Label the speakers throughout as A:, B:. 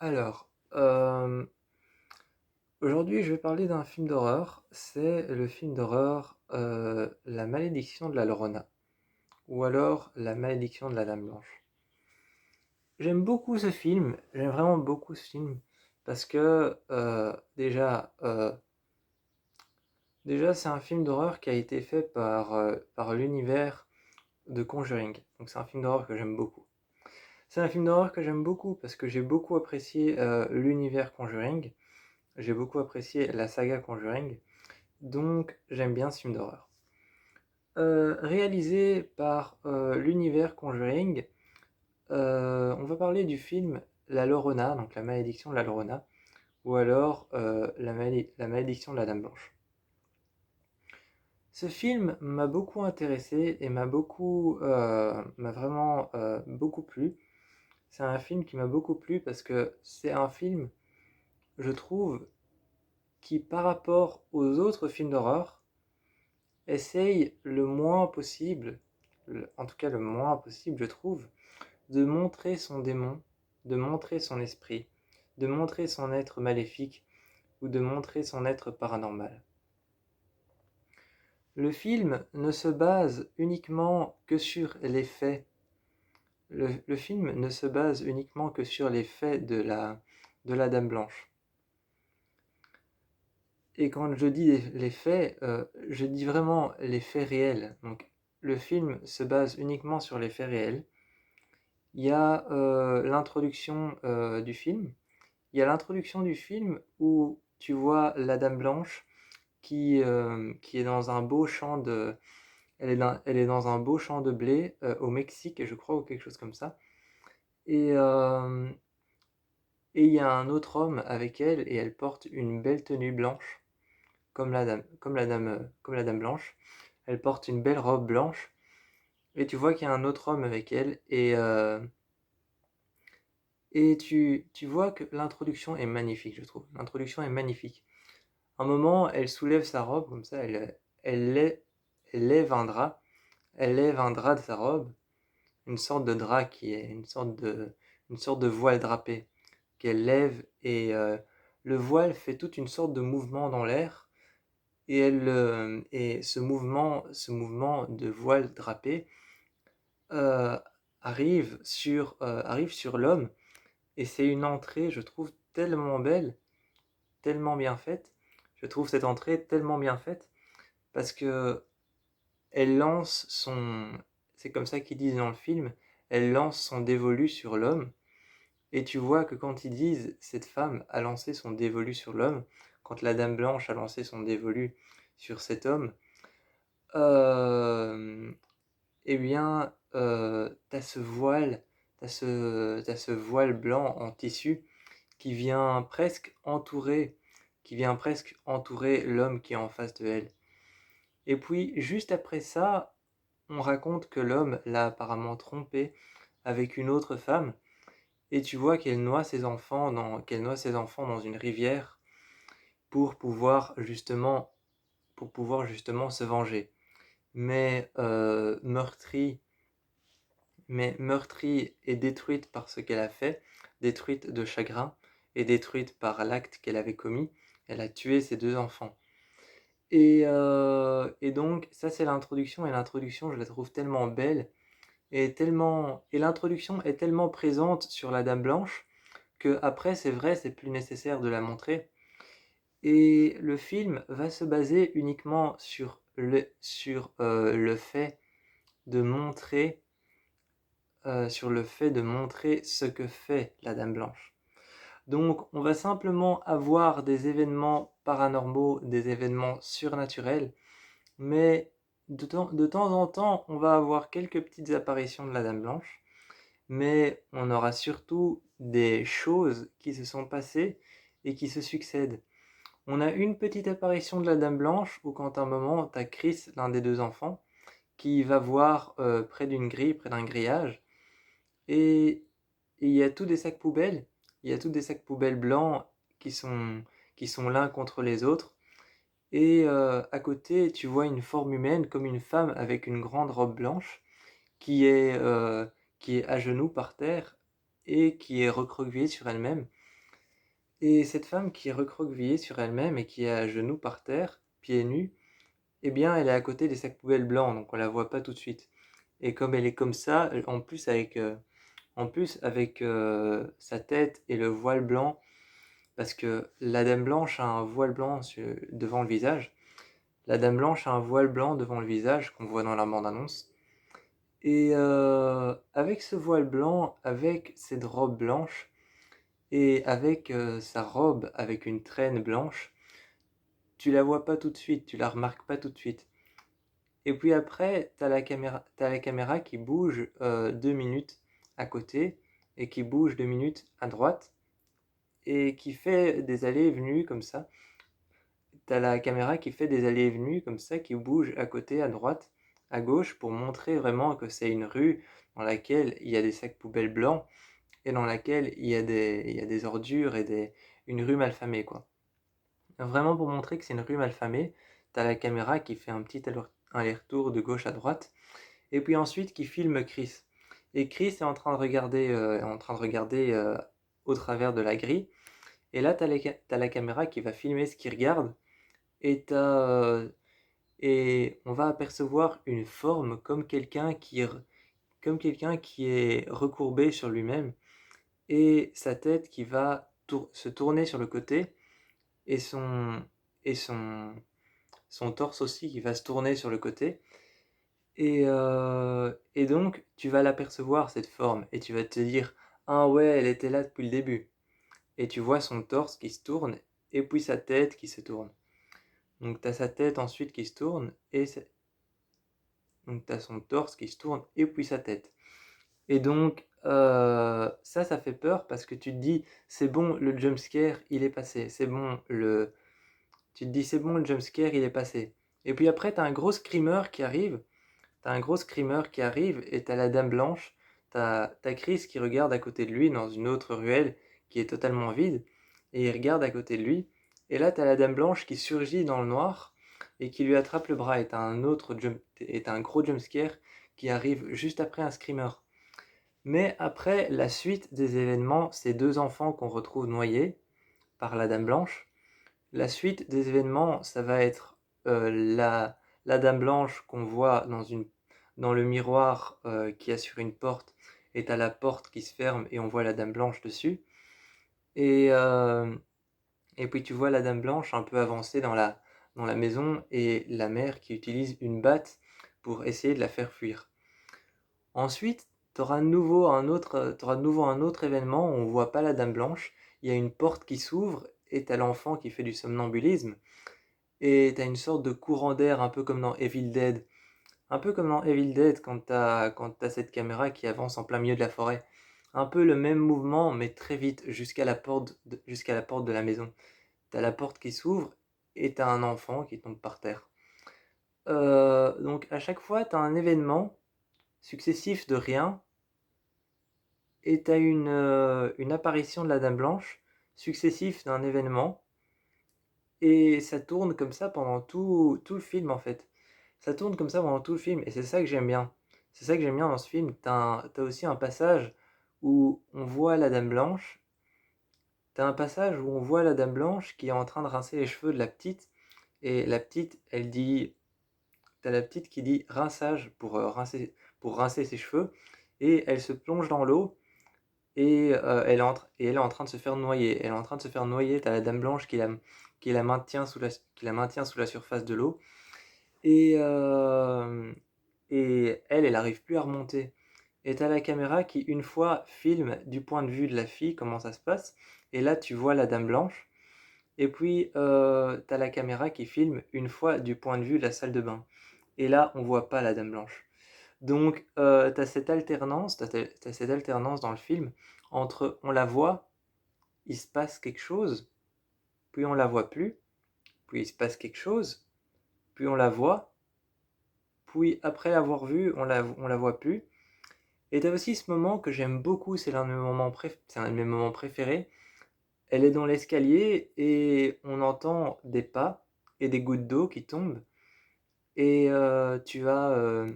A: Alors, aujourd'hui, je vais parler d'un film d'horreur. C'est le film d'horreur La malédiction de la Llorona, ou alors La malédiction de la Dame Blanche. J'aime beaucoup ce film, j'aime vraiment beaucoup ce film, parce que déjà c'est un film d'horreur qui a été fait par l'univers de Conjuring. Donc c'est un film d'horreur que j'aime beaucoup. C'est un film d'horreur que j'aime beaucoup parce que j'ai beaucoup apprécié l'univers Conjuring. J'ai beaucoup apprécié la saga Conjuring, donc j'aime bien ce film d'horreur. Réalisé par l'univers Conjuring, on va parler du film La Llorona, donc la malédiction de la Llorona, ou alors la malédiction de la Dame Blanche. Ce film m'a beaucoup intéressé et m'a vraiment beaucoup plu. C'est un film qui m'a beaucoup plu parce que c'est un film, je trouve, qui par rapport aux autres films d'horreur, essaye le moins possible, en tout cas le moins possible je trouve, de montrer son démon, de montrer son esprit, de montrer son être maléfique ou de montrer son être paranormal. Le film ne se base uniquement que sur les faits. Le film ne se base uniquement que sur les faits de la Dame Blanche. Et quand je dis les faits, je dis vraiment les faits réels. Donc, le film se base uniquement sur les faits réels. Il y a l'introduction du film. Il y a l'introduction du film où tu vois la Dame Blanche qui est dans un beau champ de... elle est dans un beau champ de blé au Mexique, je crois, ou quelque chose comme ça. Et, euh, et il y a un autre homme avec elle et elle porte une belle tenue blanche, comme la Dame Blanche. Elle porte une belle robe blanche et tu vois qu'il y a un autre homme avec elle et tu vois que l'introduction est magnifique, je trouve. L'introduction est magnifique. Un moment, elle soulève sa robe, comme ça, elle, lève, elle lève un drap. Elle lève un drap de sa robe, une sorte de drap qui est une sorte de voile drapé qu'elle lève et le voile fait toute une sorte de mouvement dans l'air et ce mouvement de voile drapé euh, arrive sur l'homme et c'est une entrée, je trouve, tellement belle, tellement bien faite. Je trouve cette entrée tellement bien faite parce que elle lance son... C'est comme ça qu'ils disent dans le film, elle lance son dévolu sur l'homme. Et tu vois que quand ils disent cette femme a lancé son dévolu sur l'homme, quand la Dame Blanche a lancé son dévolu sur cet homme, euh, eh bien, t'as ce voile blanc en tissu qui vient qui vient presque entourer l'homme qui est en face de elle. Et puis, juste après ça, on raconte que l'homme l'a apparemment trompée avec une autre femme, et tu vois qu'elle noie ses enfants dans une rivière pour pour pouvoir justement se venger. Mais meurtrie et détruite par ce qu'elle a fait, détruite de chagrin et détruite par l'acte qu'elle avait commis, elle a tué ses deux enfants. Et donc ça c'est l'introduction, et l'introduction je la trouve tellement belle et l'introduction est tellement présente sur la Dame Blanche que après c'est vrai c'est plus nécessaire de la montrer et le film va se baser uniquement sur le fait de montrer sur le fait de montrer ce que fait la Dame Blanche. Donc on va simplement avoir des événements paranormaux, des événements surnaturels, mais de temps en temps on va avoir quelques petites apparitions de la Dame Blanche, mais on aura surtout des choses qui se sont passées et qui se succèdent. On a une petite apparition de la Dame Blanche où quand à un moment, t'as Chris, l'un des deux enfants, qui va voir près d'une grille, près d'un grillage, et il y a tous des sacs poubelles, il y a tous des sacs poubelles blancs qui sont, qui sont l'un contre les autres, et à côté, tu vois une forme humaine comme une femme avec une grande robe blanche qui est à genoux par terre et qui est recroquevillée sur elle-même. Et cette femme qui est recroquevillée sur elle-même et qui est à genoux par terre, pieds nus, eh bien, elle est à côté des sacs poubelles blancs, donc on la voit pas tout de suite. Et comme elle est comme ça, en plus avec sa tête et le voile blanc, parce que la Dame Blanche a un voile blanc devant le visage. La Dame Blanche a un voile blanc devant le visage qu'on voit dans la bande-annonce. Et avec ce voile blanc, avec cette robe blanche, et avec sa robe avec une traîne blanche, tu la vois pas tout de suite, tu la remarques pas tout de suite. Et puis après, t'as la caméra qui bouge 2 minutes à côté et qui bouge 2 minutes à droite et qui fait des allées et venues comme ça. T'as la caméra qui fait des allées et venues comme ça, qui bouge à côté, à droite, à gauche pour montrer vraiment que c'est une rue dans laquelle il y a des sacs poubelles blancs et dans laquelle il y a des ordures et une rue malfamée, quoi. Vraiment pour montrer que c'est une rue malfamée, t'as la caméra qui fait un petit aller-retour de gauche à droite, et puis ensuite qui filme Chris. Et Chris est en train de regarder au travers de la grille, et là t'as la caméra qui va filmer ce qu'il regarde, et et on va apercevoir une forme comme quelqu'un qui est recourbé sur lui-même, et sa tête qui va se tourner sur le côté, et et son torse aussi qui va se tourner sur le côté. Et donc, tu vas l'apercevoir, cette forme, et tu vas te dire, ah ouais, elle était là depuis le début. Et tu vois son torse qui se tourne, et puis sa tête qui se tourne. Donc, tu as sa tête ensuite qui se tourne, donc tu as son torse qui se tourne, et puis sa tête. Et donc, ça fait peur parce que tu te dis, c'est bon, le jumpscare, il est passé. Tu te dis, c'est bon, le jumpscare, il est passé. Et puis après, t'as un gros screamer qui arrive. T'as un gros screamer qui arrive et t'as la Dame Blanche. T'as Chris qui regarde à côté de lui dans une autre ruelle qui est totalement vide. Et il regarde à côté de lui. Et là, t'as la Dame Blanche qui surgit dans le noir et qui lui attrape le bras. Et t'as un gros jumpscare qui arrive juste après un screamer. Mais après, la suite des événements, ces deux enfants qu'on retrouve noyés par la Dame Blanche. La suite des événements, ça va être la Dame Blanche qu'on voit dans le miroir qui a sur une porte, et t'as la porte qui se ferme et on voit la Dame Blanche dessus. Et, euh, et puis tu vois la Dame Blanche un peu avancer dans la maison et la mère qui utilise une batte pour essayer de la faire fuir. Ensuite, t'auras de nouveau un autre événement où on voit pas la Dame Blanche, il y a une porte qui s'ouvre et t'as l'enfant qui fait du somnambulisme. Et t'as une sorte de courant d'air, un peu comme dans Evil Dead. Un peu comme dans Evil Dead quand t'as cette caméra qui avance en plein milieu de la forêt. Un peu le même mouvement, mais très vite, jusqu'à la porte de la maison. T'as la porte qui s'ouvre et t'as un enfant qui tombe par terre. Donc à chaque fois, t'as un événement successif de rien, et t'as une apparition de la Dame Blanche, successif d'un événement, et ça tourne comme ça pendant tout le film en fait. Ça tourne comme ça pendant tout le film et c'est ça que j'aime bien. C'est ça que j'aime bien dans ce film. T'as aussi un passage où on voit la Dame Blanche. T'as un passage où on voit la Dame Blanche qui est en train de rincer les cheveux de la petite. Et la petite, elle dit... T'as la petite qui dit rinçage pour rincer ses cheveux. Et elle se plonge dans l'eau et elle est en train de se faire noyer. Elle est en train de se faire noyer. T'as la Dame Blanche qui la maintient sous la surface de l'eau. Et, elle n'arrive plus à remonter. Et t'as la caméra qui, une fois, filme du point de vue de la fille comment ça se passe. Et là, tu vois la Dame Blanche. Et puis, t'as la caméra qui filme une fois du point de vue de la salle de bain. Et là, on voit pas la Dame Blanche. Donc, t'as cette alternance dans le film entre on la voit, il se passe quelque chose, puis on la voit plus, puis il se passe quelque chose, puis on la voit, puis après l'avoir vue, on la voit plus. Et t'as aussi ce moment que j'aime beaucoup, c'est l'un de mes moments préférés. Elle est dans l'escalier et on entend des pas et des gouttes d'eau qui tombent. Et tu as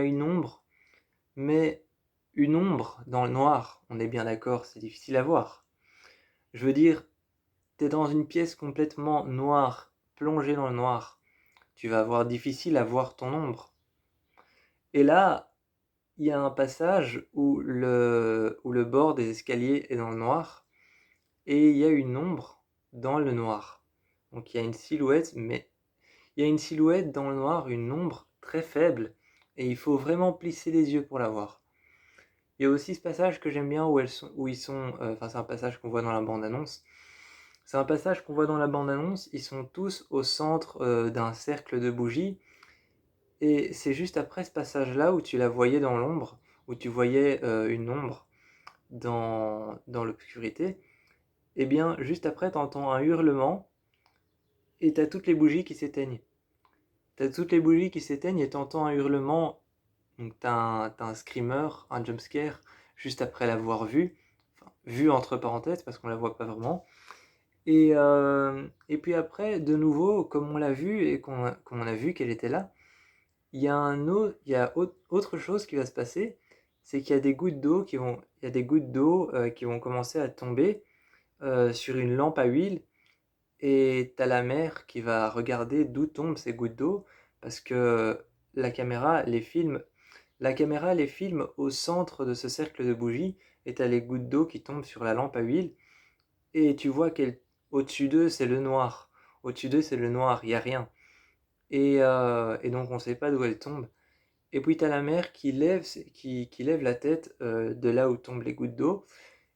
A: une ombre, mais une ombre dans le noir, on est bien d'accord, c'est difficile à voir. Je veux dire, t'es dans une pièce complètement noire, plongée dans le noir. Tu vas avoir difficile à voir ton ombre. Et là, il y a un passage où le bord des escaliers est dans le noir et il y a une ombre dans le noir. Donc il y a une silhouette, mais il y a une silhouette dans le noir, une ombre très faible, et il faut vraiment plisser les yeux pour la voir. Il y a aussi ce passage que j'aime bien où ils sont, enfin c'est un passage qu'on voit dans la bande-annonce. C'est un passage qu'on voit dans la bande-annonce, ils sont tous au centre d'un cercle de bougies, et c'est juste après ce passage-là où tu la voyais dans l'ombre, où tu voyais une ombre dans l'obscurité, et bien juste après t'entends un hurlement, et t'as toutes les bougies qui s'éteignent. T'as toutes les bougies qui s'éteignent et t'entends un hurlement. Donc t'as un screamer, un jumpscare, juste après l'avoir vu. Enfin, vu entre parenthèses parce qu'on la voit pas vraiment. Et puis après, de nouveau, comme on l'a vu et qu'on a vu qu'elle était là, il y a autre chose qui va se passer, c'est qu'il y a des gouttes d'eau qui vont commencer à tomber sur une lampe à huile, et t'as la mère qui va regarder d'où tombent ces gouttes d'eau, parce que la caméra les filme au centre de ce cercle de bougies, et t'as les gouttes d'eau qui tombent sur la lampe à huile, et tu vois qu'au-dessus d'eux, c'est le noir. Au-dessus d'eux, c'est le noir, il n'y a rien. Et donc, on ne sait pas d'où elle tombe. Et puis, tu as la mère qui lève la tête de là où tombent les gouttes d'eau,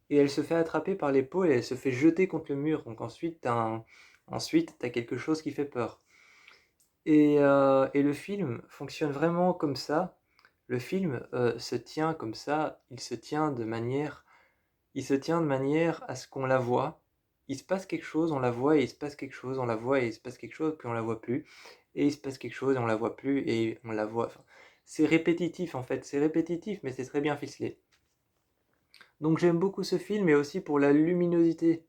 A: et elle se fait attraper par l'épaule et elle se fait jeter contre le mur. Donc, ensuite, t'as quelque chose qui fait peur. Et le film fonctionne vraiment comme ça. Le film se tient comme ça, il se tient de manière à ce qu'on la voit. Il se passe quelque chose, on la voit, et il se passe quelque chose, on la voit, et il se passe quelque chose, puis on la voit plus. Et il se passe quelque chose, et on la voit plus, et on la voit. Enfin, c'est répétitif en fait, c'est répétitif, mais c'est très bien ficelé. Donc j'aime beaucoup ce film, et aussi pour la luminosité.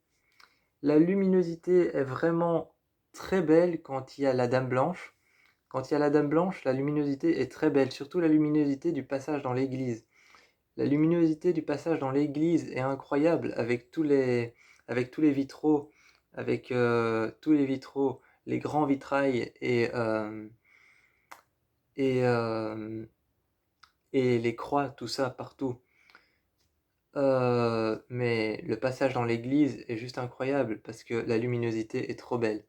A: La luminosité est vraiment très belle quand il y a la Dame Blanche. Quand il y a la Dame Blanche, la luminosité est très belle, surtout la luminosité du passage dans l'église. La luminosité du passage dans l'église est incroyable avec tous les vitraux, avec tous les vitraux, les grands vitrails et et les croix, tout ça partout. Mais le passage dans l'église est juste incroyable parce que la luminosité est trop belle.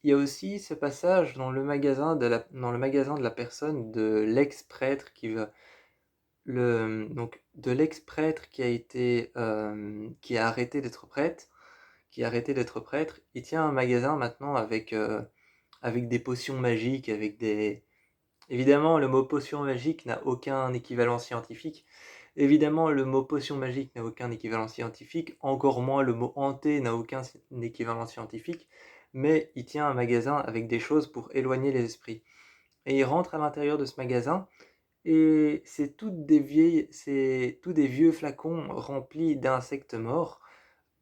A: Il y a aussi ce passage dans le magasin de la personne, de l'ex-prêtre donc de l'ex-prêtre qui a arrêté d'être prêtre, il tient un magasin maintenant avec des potions magiques, Évidemment, le mot potion magique n'a aucun équivalent scientifique. Évidemment, le mot potion magique n'a aucun équivalent scientifique, encore moins le mot hanté n'a aucun équivalent scientifique, mais il tient un magasin avec des choses pour éloigner les esprits. Et il rentre à l'intérieur de ce magasin, et c'est tous des vieux flacons remplis d'insectes morts.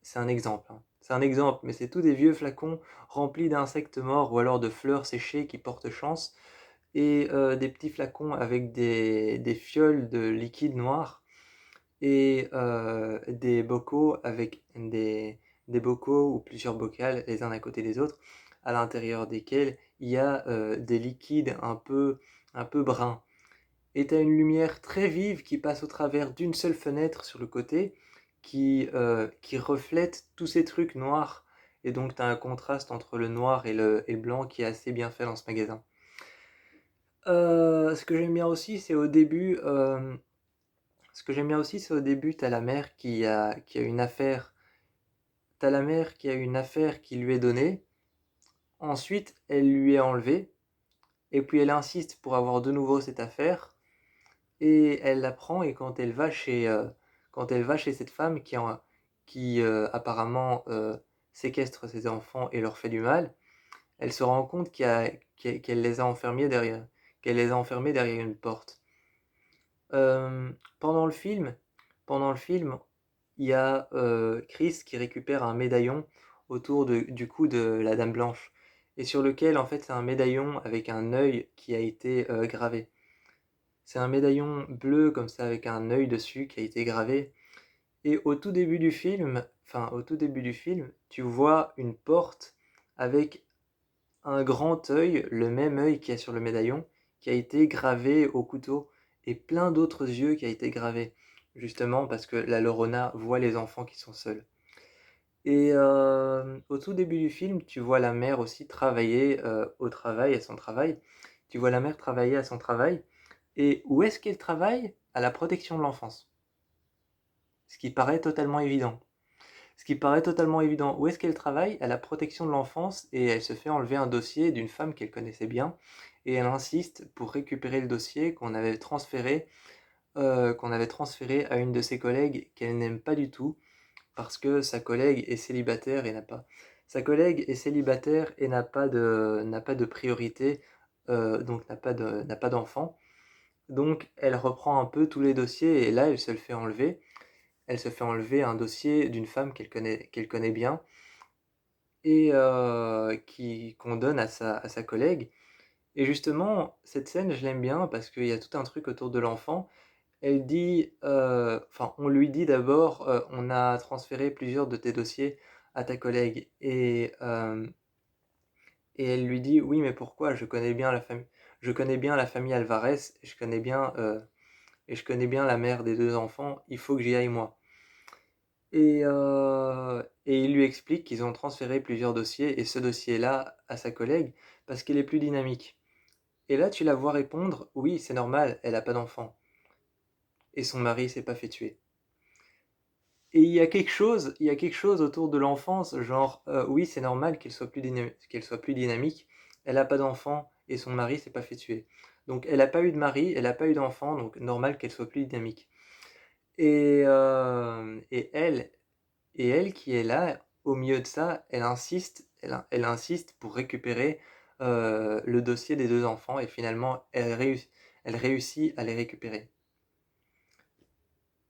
A: C'est un exemple, hein. C'est un exemple, mais c'est tous des vieux flacons remplis d'insectes morts ou alors de fleurs séchées qui portent chance, et des petits flacons avec des fioles de liquide noir, et des bocaux avec des bocaux ou plusieurs bocals les uns à côté des autres, à l'intérieur desquels il y a des liquides un peu bruns. Et tu as une lumière très vive qui passe au travers d'une seule fenêtre sur le côté, qui reflète tous ces trucs noirs. Et donc tu as un contraste entre le noir et le blanc qui est assez bien fait dans ce magasin. Ce que j'aime bien aussi, c'est au début. Ce que j'aime bien aussi, c'est au début, t'as la mère qui a une affaire. T'as la mère qui a une affaire qui lui est donnée. Ensuite, elle lui est enlevée. Et puis elle insiste pour avoir de nouveau cette affaire. Et elle la prend, et quand elle va chez cette femme qui apparemment séquestre ses enfants et leur fait du mal, elle se rend compte qu'elle les a enfermés derrière une porte. Euh, pendant le film, pendant le film, il y a Chris qui récupère un médaillon autour du cou de la Dame Blanche, et sur lequel en fait c'est un médaillon avec un œil qui a été gravé. C'est un médaillon bleu comme ça avec un œil dessus qui a été gravé. Et au tout début du film, tu vois une porte avec un grand œil, le même œil qu'il y a sur le médaillon, qui a été gravé au couteau, et plein d'autres yeux qui a été gravé, justement parce que la Llorona voit les enfants qui sont seuls. Et au tout début du film, tu vois la mère aussi travailler au travail, à son travail. Tu vois la mère travailler à son travail. Et où est-ce qu'elle travaille? À la protection de l'enfance. Ce qui paraît totalement évident. Ce qui paraît totalement évident. Où est-ce qu'elle travaille? À la protection de l'enfance et elle se fait enlever un dossier d'une femme qu'elle connaissait bien et elle insiste pour récupérer le dossier qu'on avait transféré à une de ses collègues qu'elle n'aime pas du tout parce que sa collègue est célibataire et n'a pas de priorité, donc n'a pas d'enfant. Donc elle reprend un peu tous les dossiers et là elle se le fait enlever. Elle se fait enlever un dossier d'une femme qu'elle connaît bien et qu'on donne à sa collègue. Et justement, cette scène, je l'aime bien parce qu'il y a tout un truc autour de l'enfant. On lui dit d'abord, on a transféré plusieurs de tes dossiers à ta collègue. Et elle lui dit, oui, mais pourquoi? Je connais bien la famille Alvarez, et je connais bien la mère des deux enfants, il faut que j'y aille moi. Et il lui explique qu'ils ont transféré plusieurs dossiers, et ce dossier-là à sa collègue, parce qu'il est plus dynamique. Et là, tu la vois répondre, oui, c'est normal, elle a pas d'enfant. Et son mari s'est pas fait tuer. Et il y a quelque chose autour de l'enfance, genre, oui, c'est normal qu'elle soit plus dynamique, elle a pas d'enfant, et son mari s'est pas fait tuer. Donc elle a pas eu de mari, elle a pas eu d'enfant, donc normal qu'elle soit plus dynamique. Et, euh, et elle, Et elle qui est là, au milieu de ça, elle insiste pour récupérer le dossier des deux enfants et finalement elle réussit à les récupérer.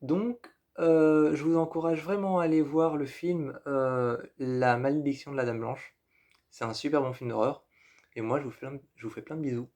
A: Donc, je vous encourage vraiment à aller voir le film La malédiction de la Dame Blanche. C'est un super bon film d'horreur. Et moi, je vous fais plein de bisous.